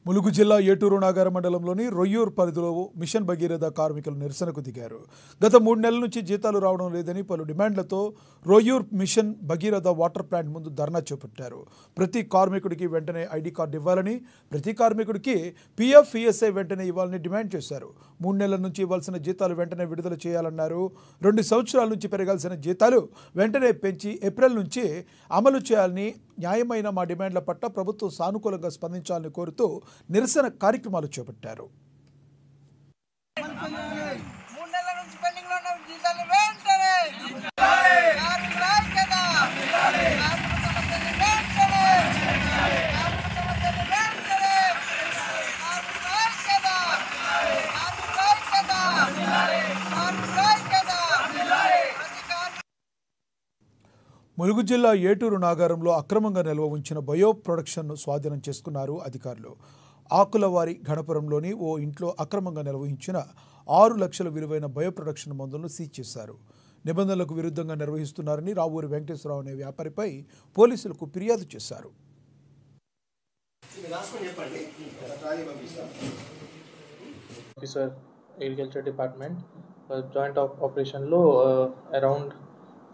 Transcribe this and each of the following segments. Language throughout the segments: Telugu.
ములుగు జిల్లా ఏటూరు నాగార మండలంలోని రొయ్యూర్ పరిధిలో మిషన్ భగీరథ కార్మికులు నిరసనకు దిగారు. గత 3 నెలల నుంచి జీతాలు రావడం లేదని పలు డిమాండ్లతో రొయ్యూర్ మిషన్ భగీరథ వాటర్ ప్లాంట్ ముందు ధర్నా చేపట్టారు. ప్రతి కార్మికుడికి వెంటనే ఐడి కార్డు ఇవ్వాలని, ప్రతి కార్మికుడికి పీఎఫ్, ఈఎస్ఐ వెంటనే ఇవ్వాలని డిమాండ్ చేశారు. 3 నెలల నుంచి ఇవ్వాల్సిన జీతాలు వెంటనే విడుదల చేయాలన్నారు. 2 సంవత్సరాల నుంచి పెరగాల్సిన జీతాలు వెంటనే పెంచి ఏప్రిల్ నుంచి అమలు చేయాలని, న్యాయమైన మా డిమాండ్ల పట్ల ప్రభుత్వం సానుకూలంగా స్పందించాలని కోరుతూ నిరసన కార్యక్రమాలు చేపట్టారు. ములుగు జిల్లా ఏటూరు నాగారంలో అక్రమంగా నిల్వ ఉంచిన బయో ప్రొడక్షన్ను స్వాధీనం చేసుకున్నారు అధికారులు. ఆకులవారి గణపురంలోని ఓ ఇంట్లో అక్రమంగా నిర్వహించిన 6 లక్షల విలువైన బయో ప్రొడక్షన్ మందులను సీజ్ చేశారు. నిబంధనలకు విరుద్ధంగా నిర్వహిస్తున్నారని రావూరి వెంకటేశ్వరరావు అనే వ్యాపారిపై పోలీసులకు ఫిర్యాదు చేశారు. అగ్రికల్చర్ డిపార్ట్మెంట్ జాయింట్ ఆపరేషన్లో around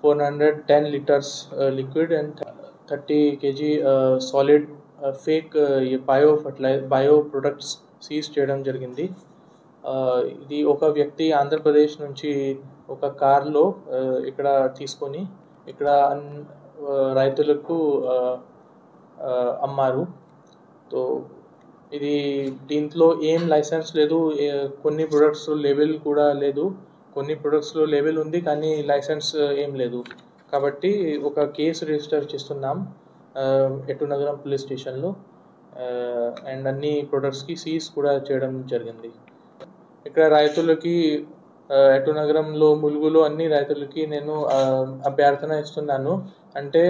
410 liters liquid and 30 kg solid fake bio products seize చేయడం జరిగింది. ఇది ఒక వ్యక్తి ఆంధ్రప్రదేశ్ నుంచి ఒక కార్లో ఇక్కడ తీసుకొని ఇక్కడ రైతులకు అమ్మారు. తో ఇది దీంట్లో ఏం లైసెన్స్ లేదు, కొన్ని ప్రొడక్ట్స్ లేబుల్ కూడా లేదు, కొన్ని ప్రొడక్ట్స్లో లేబుల్ ఉంది కానీ లైసెన్స్ ఏం లేదు. కాబట్టి ఒక కేసు రిజిస్టర్ చేస్తున్నాం ఏటూరు నగరం పోలీస్ స్టేషన్లో. అండ్ అన్ని ప్రొడక్ట్స్కి సీజ్ కూడా చేయడం జరిగింది. ఇక్కడ రైతులకి ఏటూరు నగరంలో, ములుగులో అన్ని రైతులకి నేను అభ్యర్థన ఇస్తున్నాను. అంటే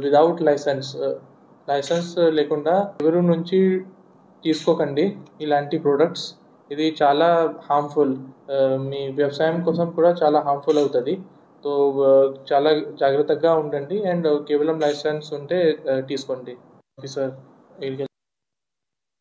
విదౌట్ లైసెన్స్ లేకుండా ఎవరి నుంచి తీసుకోకండి ఇలాంటి ప్రొడక్ట్స్. ఇది చాలా హార్మ్ఫుల్, మీ వ్యవసాయం కోసం కూడా చాలా హార్మ్ఫుల్ అవుతుంది. సో చాలా జాగ్రత్తగా ఉండండి అండ్ కేవలం లైసెన్స్ ఉంటే తీసుకోండి. ఆఫీసర్